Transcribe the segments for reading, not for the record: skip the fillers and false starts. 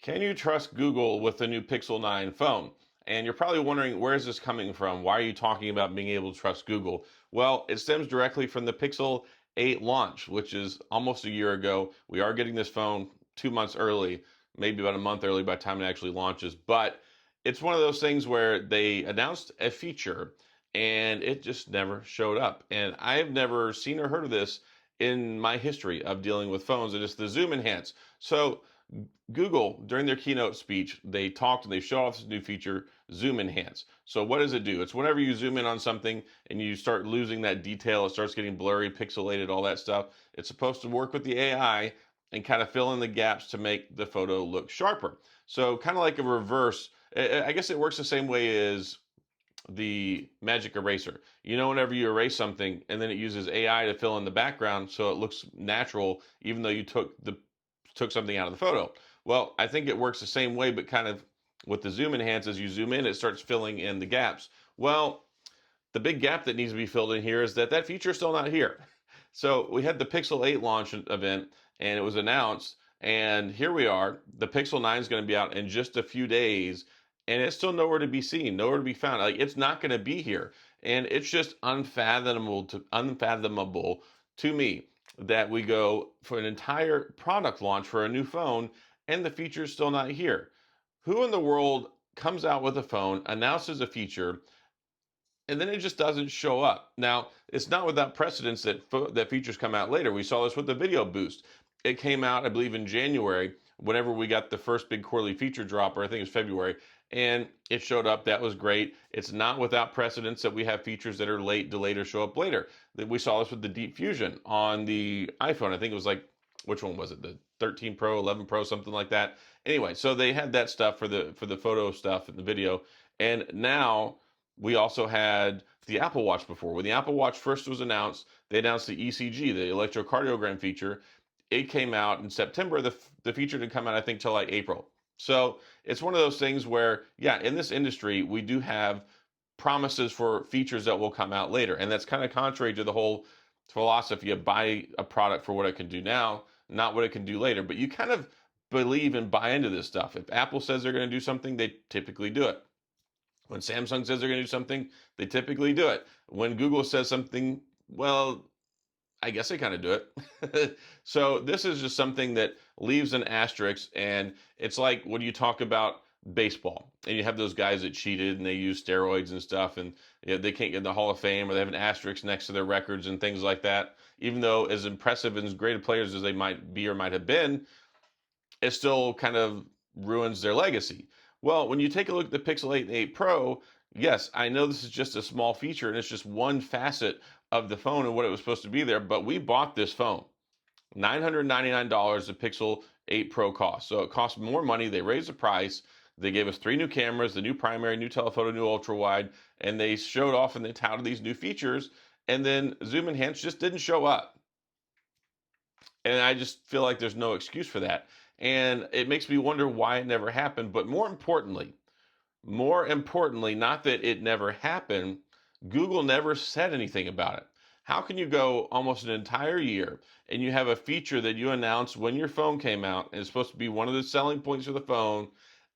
Can you trust Google with the new Pixel 9 phone? And you're probably wondering, where is this coming from? Why are you talking about being able to trust Google? Well, it stems directly from the Pixel 8 launch, which is almost a year ago. We are getting this phone 2 months early, maybe about a month early by the time it actually launches. But it's one of those things where they announced a feature and it just never showed up. And I've never seen or heard of this in my history of dealing with phones. And it's the zoom enhance. So Google, during their keynote speech, they talked and they showed off this new feature, Zoom Enhance. So what does it do? It's whenever you zoom in on something and you start losing that detail, it starts getting blurry, pixelated, all that stuff. It's supposed to work with the AI and kind of fill in the gaps to make the photo look sharper. So kind of like a reverse, I guess it works the same way as the magic eraser. You know, whenever you erase something and then it uses AI to fill in the background so it looks natural, even though you took something out of the photo. Well, I think it works the same way, but kind of with the zoom enhance, as you zoom in, it starts filling in the gaps. Well, the big gap that needs to be filled in here is that feature is still not here. So we had the Pixel 8 launch event and it was announced, and here we are. The Pixel 9 is going to be out in just a few days, and it's still nowhere to be seen, nowhere to be found. Like, it's not going to be here, and it's just unfathomable to me that we go for an entire product launch for a new phone and the feature is still not here. Who in the world comes out with a phone, announces a feature, and then it just doesn't show up? Now, it's not without precedence that features come out later. We saw this with the video boost. It came out, I believe, in January, whenever we got the first big quarterly feature drop, or I think it's February, and it showed up. That was great. It's not without precedence that we have features that are late, delayed, or show up later. We saw this with the Deep Fusion on the iPhone. I think it was like, which one was it? The 13 Pro, 11 Pro, something like that. Anyway, so they had that stuff for the photo stuff and the video, and now we also had the Apple Watch before. When the Apple Watch first was announced, they announced the ECG, the electrocardiogram feature. It came out in September. The feature didn't come out, I think, till like April. So it's one of those things where, yeah, in this industry, we do have promises for features that will come out later. And that's kind of contrary to the whole philosophy of buy a product for what it can do now, not what it can do later. But you kind of believe and buy into this stuff. If Apple says they're going to do something, they typically do it. When Samsung says they're going to do something, they typically do it. When Google says something, well, I guess they kind of do it. So this is just something that leaves an asterisk, and it's like when you talk about baseball and you have those guys that cheated and they use steroids and stuff, and they can't get in the Hall of Fame, or they have an asterisk next to their records and things like that. Even though as impressive and as great of players as they might be or might have been, it still kind of ruins their legacy. Well, when you take a look at the Pixel 8 and 8 Pro, yes, I know this is just a small feature and it's just one facet of the phone and what it was supposed to be there, but we bought this phone. $999 the Pixel 8 Pro cost. So it cost more money. They raised the price. They gave us 3 new cameras, the new primary, new telephoto, new ultra wide, and they showed off and they touted these new features. And then Zoom Enhance just didn't show up. And I just feel like there's no excuse for that. And it makes me wonder why it never happened. But more importantly, not that it never happened, Google never said anything about it. How can you go almost an entire year and you have a feature that you announced when your phone came out and it's supposed to be one of the selling points of the phone,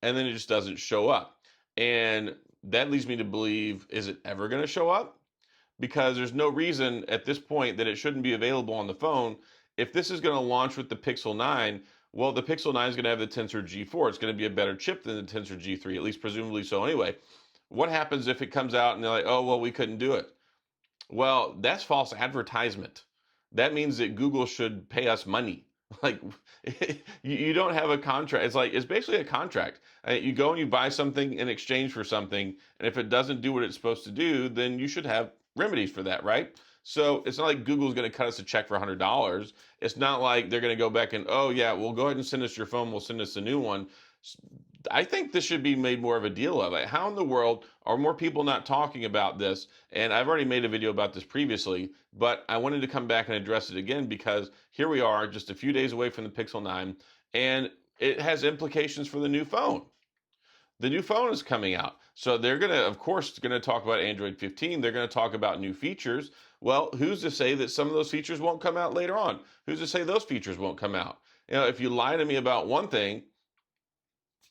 and then it just doesn't show up? And that leads me to believe, is it ever going to show up? Because there's no reason at this point that it shouldn't be available on the phone. If this is going to launch with the Pixel 9, well, the Pixel 9 is going to have the Tensor G4. It's going to be a better chip than the Tensor G3, at least presumably so anyway. What happens if it comes out and they're like, oh, well, we couldn't do it? Well, that's false advertisement. That means that Google should pay us money. Like, you don't have a contract. It's basically a contract. You go and you buy something in exchange for something, and if it doesn't do what it's supposed to do, then you should have remedies for that, right? So it's not like Google's going to cut us a check for $100. It's not like they're going to go back and, oh yeah, well, go ahead and send us your phone. We'll send us a new one. I think this should be made more of a deal of it. How in the world are more people not talking about this? And I've already made a video about this previously, but I wanted to come back and address it again because here we are just a few days away from the Pixel 9, and it has implications for the new phone. The new phone is coming out. So they're going to, of course, going to talk about Android 15. They're going to talk about new features. Well, who's to say that some of those features won't come out later on? Who's to say those features won't come out? You know, if you lie to me about one thing,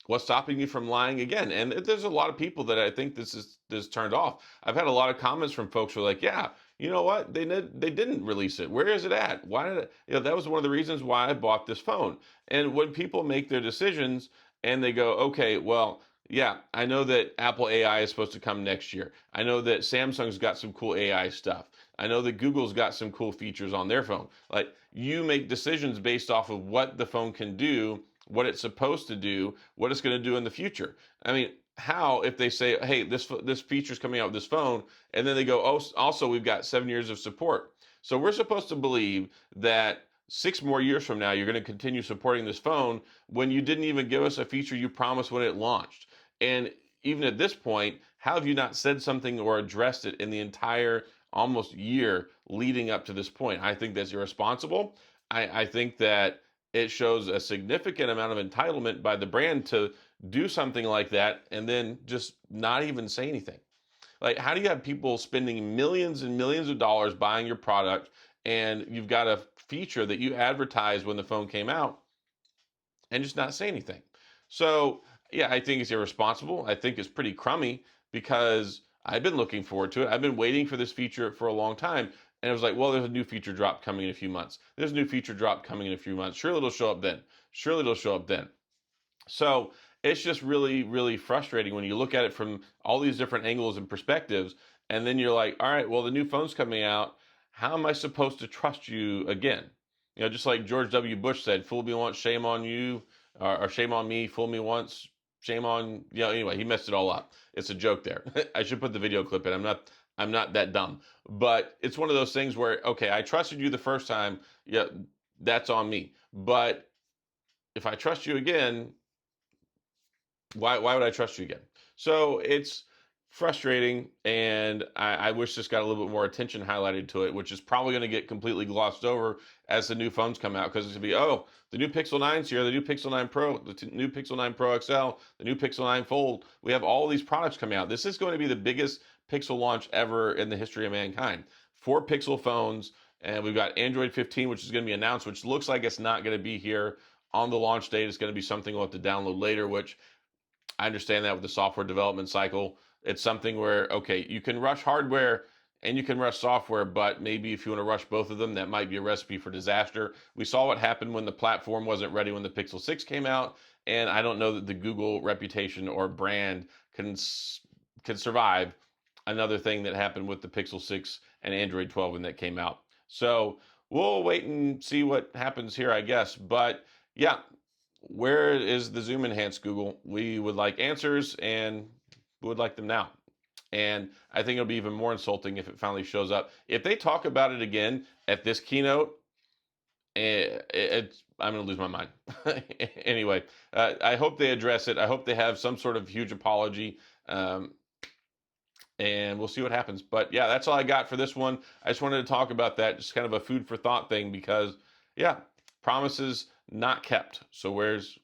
What's stopping you from lying again? And there's a lot of people that I think this turned off. I've had a lot of comments from folks who are like, yeah, you know what? They didn't release it. Where is it at? Why did it? That was one of the reasons why I bought this phone. And when people make their decisions and they go, okay, well, yeah, I know that Apple AI is supposed to come next year. I know that Samsung's got some cool AI stuff. I know that Google's got some cool features on their phone. Like, you make decisions based off of what the phone can do, what it's supposed to do, what it's going to do in the future. I mean, how if they say, hey, this feature's coming out with this phone, and then they go, oh, also we've got 7 years of support. So we're supposed to believe that 6 more years from now you're going to continue supporting this phone when you didn't even give us a feature you promised when it launched. And even at this point, how have you not said something or addressed it in the entire almost year leading up to this point? I think that's irresponsible. I think that it shows a significant amount of entitlement by the brand to do something like that and then just not even say anything. Like, how do you have people spending millions and millions of dollars buying your product, and you've got a feature that you advertised when the phone came out and just not say anything? So, yeah, I think it's irresponsible. I think it's pretty crummy because I've been looking forward to it. I've been waiting for this feature for a long time. And it was like, well, there's a new feature drop coming in a few months. There's a new feature drop coming in a few months. Surely it'll show up then. Surely it'll show up then. So it's just really, really frustrating when you look at it from all these different angles and perspectives. And then you're like, all right, well, the new phone's coming out. How am I supposed to trust you again? Just like George W. Bush said, fool me once, shame on you, or shame on me, fool me once, shame on, anyway, he messed it all up. It's a joke there. I should put the video clip in. I'm not that dumb. But it's one of those things where, okay, I trusted you the first time. Yeah, that's on me. But if I trust you again, why would I trust you again? So it's frustrating, and I wish this got a little bit more attention highlighted to it, which is probably going to get completely glossed over as the new phones come out, because it's going to be, oh, the new Pixel 9's here, the new Pixel 9 Pro, the new Pixel 9 Pro XL, the new Pixel 9 Fold. We have all these products coming out. This is going to be the biggest Pixel launch ever in the history of mankind. 4 Pixel phones, and we've got Android 15, which is going to be announced, which looks like it's not going to be here on the launch date. It's going to be something we'll have to download later, which I understand that with the software development cycle. It's something where, okay, you can rush hardware and you can rush software, but maybe if you want to rush both of them, that might be a recipe for disaster. We saw what happened when the platform wasn't ready when the Pixel 6 came out, and I don't know that the Google reputation or brand can survive another thing that happened with the Pixel 6 and Android 12 when that came out. So we'll wait and see what happens here, I guess. But yeah, where is the zoom enhanced, Google? We would like answers, and we would like them now. And I think it'll be even more insulting if it finally shows up. If they talk about it again at this keynote, I'm going to lose my mind. Anyway, I hope they address it. I hope they have some sort of huge apology. And we'll see what happens. But yeah, that's all I got for this one. I just wanted to talk about that, just kind of a food for thought thing, because yeah, promises not kept. So where does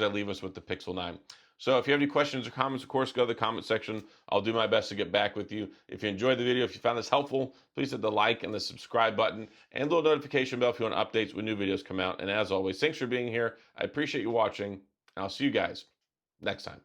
that leave us with the Pixel 9? So if you have any questions or comments, of course, go to the comment section. I'll do my best to get back with you. If you enjoyed the video, if you found this helpful, please hit the like and the subscribe button and the little notification bell if you want updates when new videos come out. And as always, thanks for being here. I appreciate you watching. I'll see you guys next time.